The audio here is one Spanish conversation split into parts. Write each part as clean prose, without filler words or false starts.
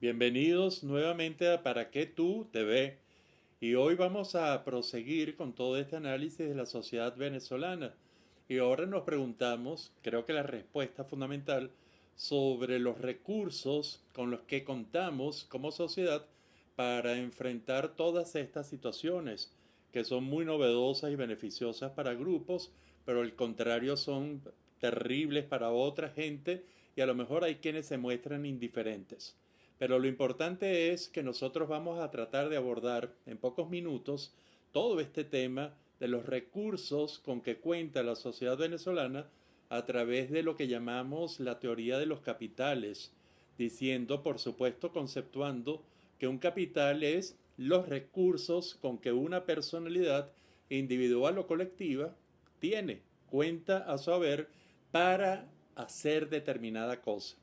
Bienvenidos nuevamente a Para qué tú TV. Y hoy vamos a proseguir con todo este análisis de la sociedad venezolana. Y ahora nos preguntamos, creo que la respuesta fundamental, sobre los recursos con los que contamos como sociedad para enfrentar todas estas situaciones, que son muy novedosas y beneficiosas para grupos, pero al contrario son terribles para otra gente y a lo mejor hay quienes se muestran indiferentes. Pero lo importante es que nosotros vamos a tratar de abordar en pocos minutos todo este tema de los recursos con que cuenta la sociedad venezolana a través de lo que llamamos la teoría de los capitales, diciendo, por supuesto, conceptuando que un capital es los recursos con que una personalidad individual o colectiva tiene, cuenta a su haber para hacer determinada cosa.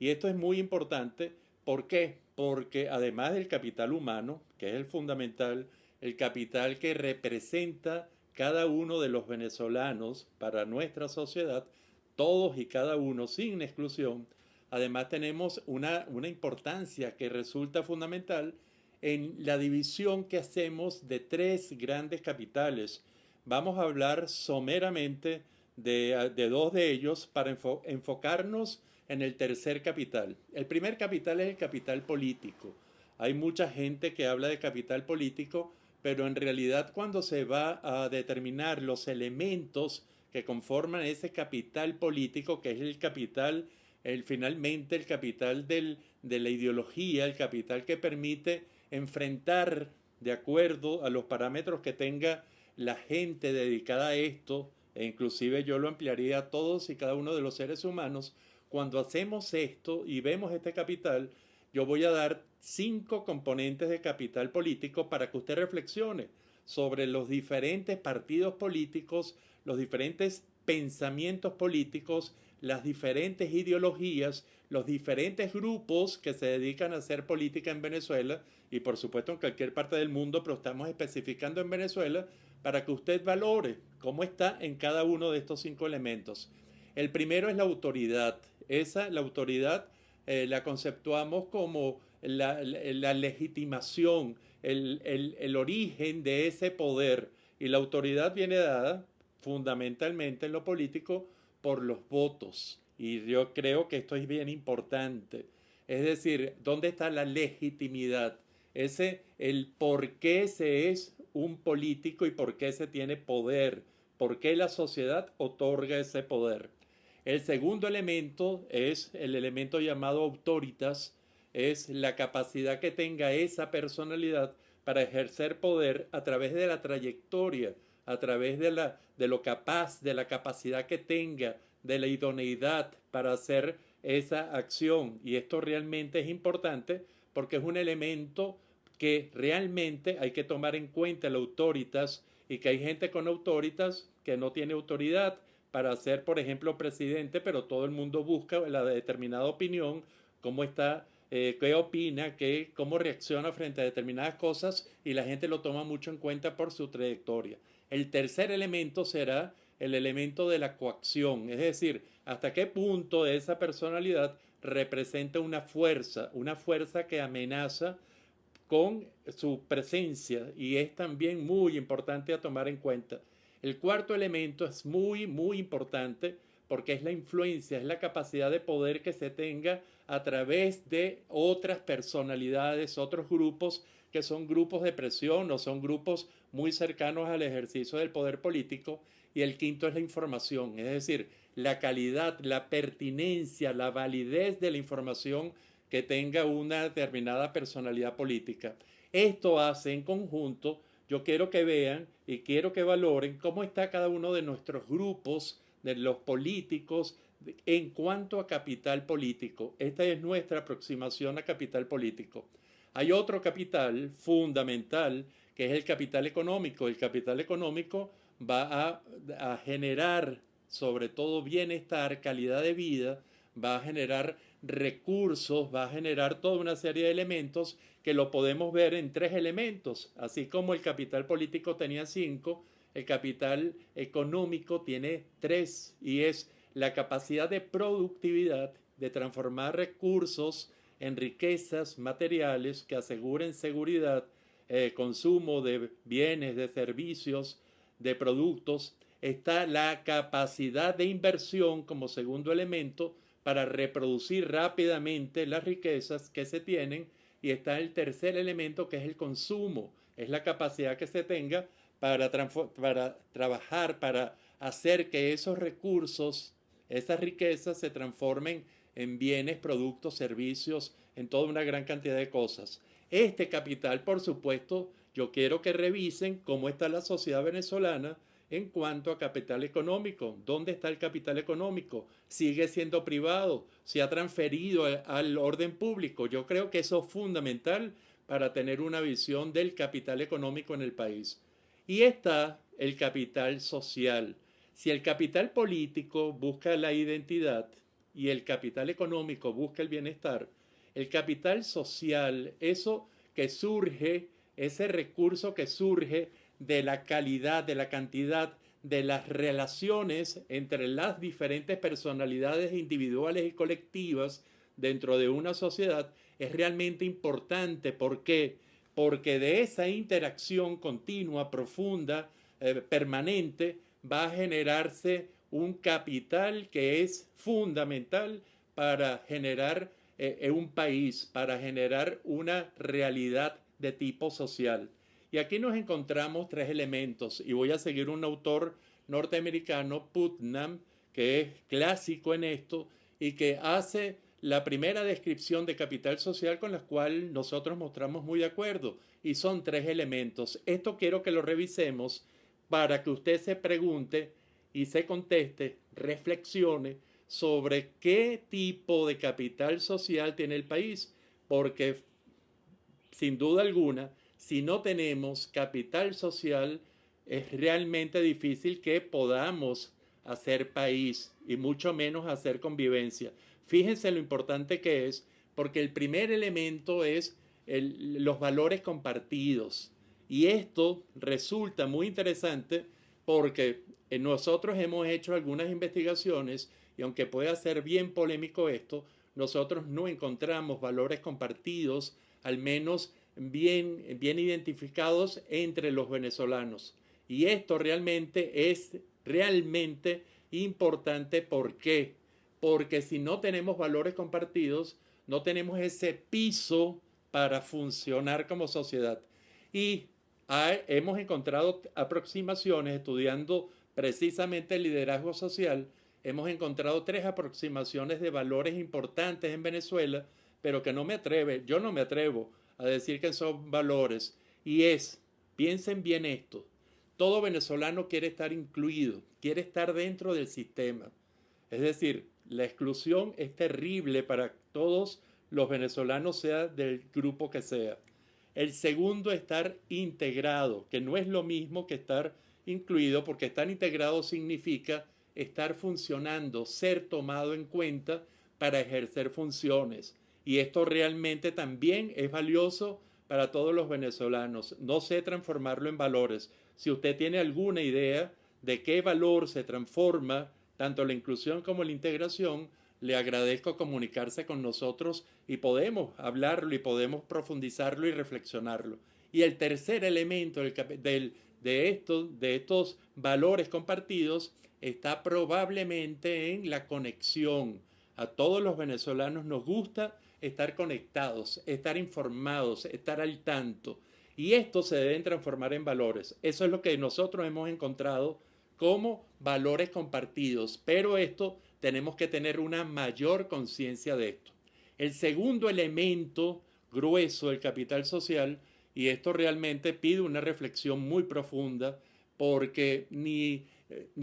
Y esto es muy importante. ¿Por qué? Porque además del capital humano, que es el fundamental, el capital que representa cada uno de los venezolanos para nuestra sociedad, todos y cada uno sin exclusión, además tenemos una importancia que resulta fundamental en la división que hacemos de tres grandes capitales. Vamos a hablar someramente de dos de ellos para enfocarnos en el tercer capital. El primer capital es el capital político. Hay mucha gente que habla de capital político, pero en realidad cuando se va a determinar los elementos que conforman ese capital político, que es el capital, finalmente el capital de la ideología, el capital que permite enfrentar de acuerdo a los parámetros que tenga la gente dedicada a esto, e inclusive yo lo ampliaría a todos y cada uno de los seres humanos. Cuando hacemos esto y vemos este capital, yo voy a dar 5 componentes de capital político para que usted reflexione sobre los diferentes partidos políticos, los diferentes pensamientos políticos, las diferentes ideologías, los diferentes grupos que se dedican a hacer política en Venezuela y por supuesto en cualquier parte del mundo, pero estamos especificando en Venezuela para que usted valore cómo está en cada uno de estos 5 elementos. El primero es la autoridad. La autoridad la conceptuamos como la legitimación, el origen de ese poder. Y la autoridad viene dada fundamentalmente en lo político por los votos. Y yo creo que esto es bien importante. Es decir, ¿dónde está la legitimidad? El por qué se es un político y por qué se tiene poder. ¿Por qué la sociedad otorga ese poder? El segundo elemento es el elemento llamado autoritas, es la capacidad que tenga esa personalidad para ejercer poder a través de la trayectoria, a través de lo capaz, de la capacidad que tenga, de la idoneidad para hacer esa acción. Y esto realmente es importante porque es un elemento que realmente hay que tomar en cuenta el autoritas y que hay gente con autoritas que no tiene autoridad para ser, por ejemplo, presidente, pero todo el mundo busca la determinada opinión, cómo está, qué opina, cómo reacciona frente a determinadas cosas y la gente lo toma mucho en cuenta por su trayectoria. El tercer elemento será el elemento de la coacción, es decir, hasta qué punto esa personalidad representa una fuerza que amenaza con su presencia y es también muy importante a tomar en cuenta. El cuarto elemento es muy importante porque es la influencia, es la capacidad de poder que se tenga a través de otras personalidades, otros grupos que son grupos de presión o son grupos muy cercanos al ejercicio del poder político. Y el quinto es la información, es decir, la calidad, la pertinencia, la validez de la información que tenga una determinada personalidad política. Esto hace en conjunto, yo quiero que vean y quiero que valoren cómo está cada uno de nuestros grupos, de los políticos, en cuanto a capital político. Esta es nuestra aproximación a capital político. Hay otro capital fundamental que es el capital económico. El capital económico va a generar sobre todo bienestar, calidad de vida, va a generar recursos, va a generar toda una serie de elementos que lo podemos ver en 3 elementos. Así como el capital político tenía 5, el capital económico tiene 3 y es la capacidad de productividad, de transformar recursos en riquezas materiales que aseguren seguridad, consumo de bienes, de servicios, de productos. Está la capacidad de inversión como segundo elemento para reproducir rápidamente las riquezas que se tienen, y está el tercer elemento, que es el consumo, es la capacidad que se tenga para trabajar, para hacer que esos recursos, esas riquezas se transformen en bienes, productos, servicios, en toda una gran cantidad de cosas. Este capital, por supuesto, yo quiero que revisen cómo está la sociedad venezolana en cuanto a capital económico. ¿Dónde está el capital económico? ¿Sigue siendo privado? ¿Se ha transferido al orden público? Yo creo que eso es fundamental para tener una visión del capital económico en el país. Y está el capital social. Si el capital político busca la identidad y el capital económico busca el bienestar, el capital social, eso que surge, ese recurso que surge de la calidad, de la cantidad, de las relaciones entre las diferentes personalidades individuales y colectivas dentro de una sociedad, es realmente importante. ¿Por qué? Porque de esa interacción continua, profunda, permanente, va a generarse un capital que es fundamental para generar un país, para generar una realidad de tipo social. Y aquí nos encontramos tres elementos, y voy a seguir un autor norteamericano, Putnam, que es clásico en esto y que hace la primera descripción de capital social con la cual nosotros mostramos muy de acuerdo, y son tres elementos. Esto quiero que lo revisemos para que usted se pregunte y se conteste, reflexione sobre qué tipo de capital social tiene el país, porque sin duda alguna, si no tenemos capital social, es realmente difícil que podamos hacer país y mucho menos hacer convivencia. Fíjense lo importante que es, porque el primer elemento es los valores compartidos. Y esto resulta muy interesante porque nosotros hemos hecho algunas investigaciones, y aunque pueda ser bien polémico esto, nosotros no encontramos valores compartidos, al menos bien identificados entre los venezolanos. Y esto realmente es realmente importante. ¿Por qué? Porque si no tenemos valores compartidos, no tenemos ese piso para funcionar como sociedad. Y hemos encontrado aproximaciones, estudiando precisamente el liderazgo social, hemos encontrado tres aproximaciones de valores importantes en Venezuela, pero que yo no me atrevo a decir que son valores. Y piensen bien esto, todo venezolano quiere estar incluido, quiere estar dentro del sistema. Es decir, la exclusión es terrible para todos los venezolanos, sea del grupo que sea. El segundo, estar integrado, que no es lo mismo que estar incluido, porque estar integrado significa estar funcionando, ser tomado en cuenta para ejercer funciones. Y esto realmente también es valioso para todos los venezolanos. No sé transformarlo en valores. Si usted tiene alguna idea de qué valor se transforma tanto la inclusión como la integración, le agradezco comunicarse con nosotros y podemos hablarlo y podemos profundizarlo y reflexionarlo. Y el tercer elemento de estos valores compartidos está probablemente en la conexión. A todos los venezolanos nos gusta estar conectados, estar informados, estar al tanto. Y esto se deben transformar en valores. Eso es lo que nosotros hemos encontrado como valores compartidos. Pero esto tenemos que tener una mayor conciencia de esto. El segundo elemento grueso del capital social, y esto realmente pide una reflexión muy profunda, porque ni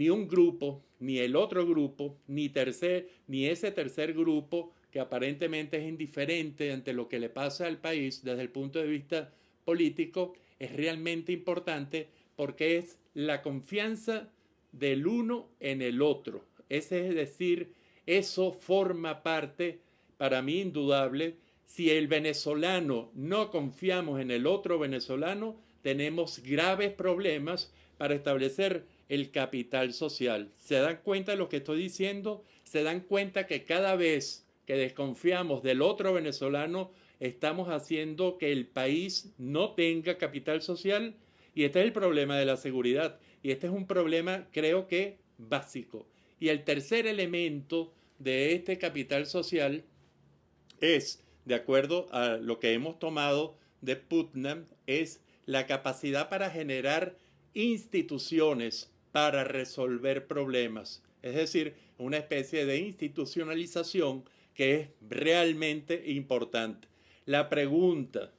un grupo, ni el otro grupo, ni ese tercer grupo que aparentemente es indiferente ante lo que le pasa al país desde el punto de vista político, es realmente importante, porque es la confianza del uno en el otro. Es decir, eso forma parte, para mí indudable. Si el venezolano no confiamos en el otro venezolano, tenemos graves problemas para establecer el capital social. ¿Se dan cuenta de lo que estoy diciendo? ¿Se dan cuenta que cada vez que desconfiamos del otro venezolano, estamos haciendo que el país no tenga capital social, y este es el problema de la seguridad. Y este es un problema, creo que, básico. Y el tercer elemento de este capital social es, de acuerdo a lo que hemos tomado de Putnam, es la capacidad para generar instituciones para resolver problemas. Es decir, una especie de institucionalización que es realmente importante. La pregunta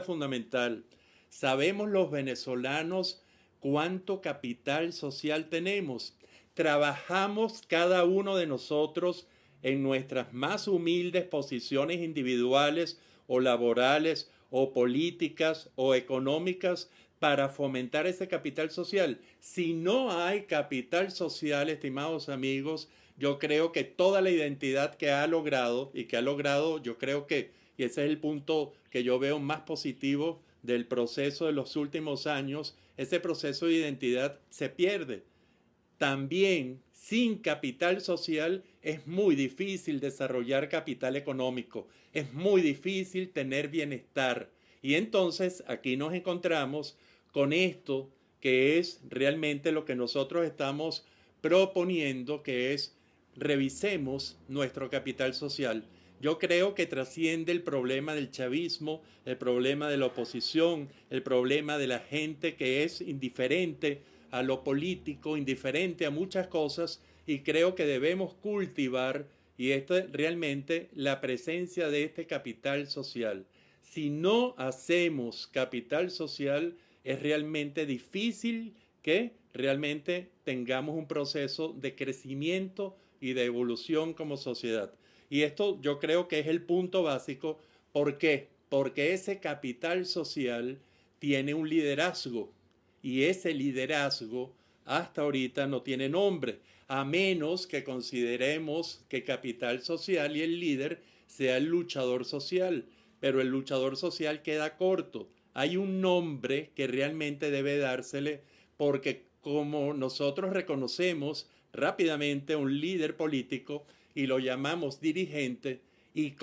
fundamental, ¿sabemos los venezolanos cuánto capital social tenemos? ¿Trabajamos cada uno de nosotros en nuestras más humildes posiciones individuales o laborales o políticas o económicas para fomentar ese capital social? Si no hay capital social, estimados amigos, yo creo que toda la identidad que ha logrado, yo creo que, y ese es el punto que yo veo más positivo del proceso de los últimos años, ese proceso de identidad se pierde. También sin capital social es muy difícil desarrollar capital económico, es muy difícil tener bienestar. Y entonces aquí nos encontramos con esto que es realmente lo que nosotros estamos proponiendo, que es revisemos nuestro capital social. Yo creo que trasciende el problema del chavismo, el problema de la oposición, el problema de la gente que es indiferente a lo político, indiferente a muchas cosas, y creo que debemos cultivar, y esto es realmente la presencia de este capital social. Si no hacemos capital social, es realmente difícil que realmente tengamos un proceso de crecimiento y de evolución como sociedad. Y esto yo creo que es el punto básico. ¿Por qué? Porque ese capital social tiene un liderazgo, y ese liderazgo hasta ahorita no tiene nombre, a menos que consideremos que capital social y el líder sea el luchador social. Pero el luchador social queda corto. Hay un nombre que realmente debe dársele, porque como nosotros reconocemos rápidamente a un líder político y lo llamamos dirigente, y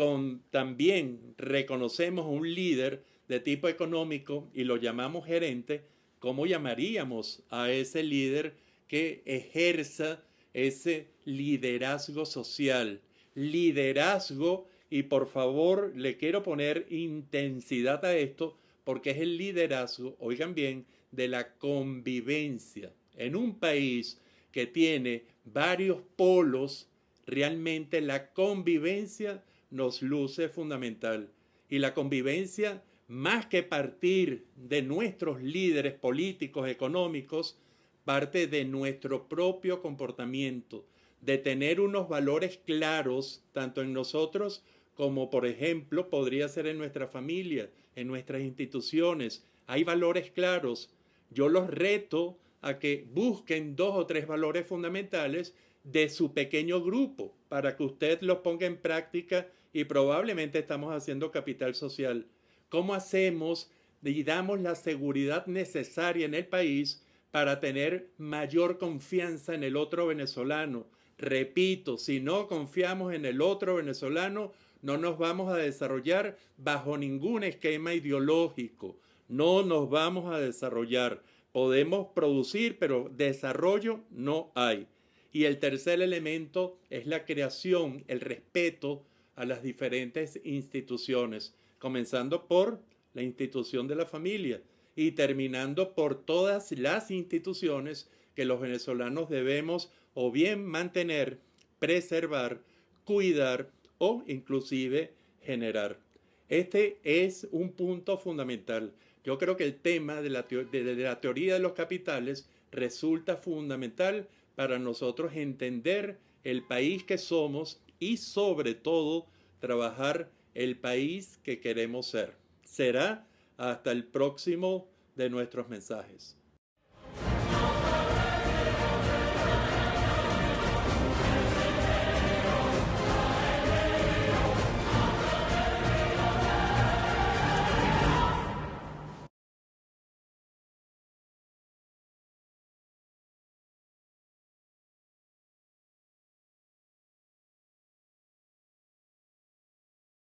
también reconocemos a un líder de tipo económico y lo llamamos gerente, ¿cómo llamaríamos a ese líder que ejerza ese liderazgo social? Liderazgo, y por favor le quiero poner intensidad a esto, porque es el liderazgo, oigan bien, de la convivencia. En un país que tiene varios polos, realmente la convivencia nos luce fundamental. Y la convivencia, más que partir de nuestros líderes políticos, económicos, parte de nuestro propio comportamiento, de tener unos valores claros, tanto en nosotros como, por ejemplo, podría ser en nuestra familia, en nuestras instituciones. Hay valores claros. Yo los reto a que busquen 2 o 3 valores fundamentales de su pequeño grupo para que usted los ponga en práctica, y probablemente estamos haciendo capital social. ¿Cómo hacemos y damos la seguridad necesaria en el país para tener mayor confianza en el otro venezolano? Repito, si no confiamos en el otro venezolano, no nos vamos a desarrollar bajo ningún esquema ideológico. No nos vamos a desarrollar. Podemos producir, pero desarrollo no hay. Y el tercer elemento es la creación, el respeto a las diferentes instituciones, comenzando por la institución de la familia y terminando por todas las instituciones que los venezolanos debemos o bien mantener, preservar, cuidar o inclusive generar. Este es un punto fundamental. Yo creo que el tema de la teoría de los capitales resulta fundamental para nosotros entender el país que somos y sobre todo trabajar el país que queremos ser. Será hasta el próximo de nuestros mensajes.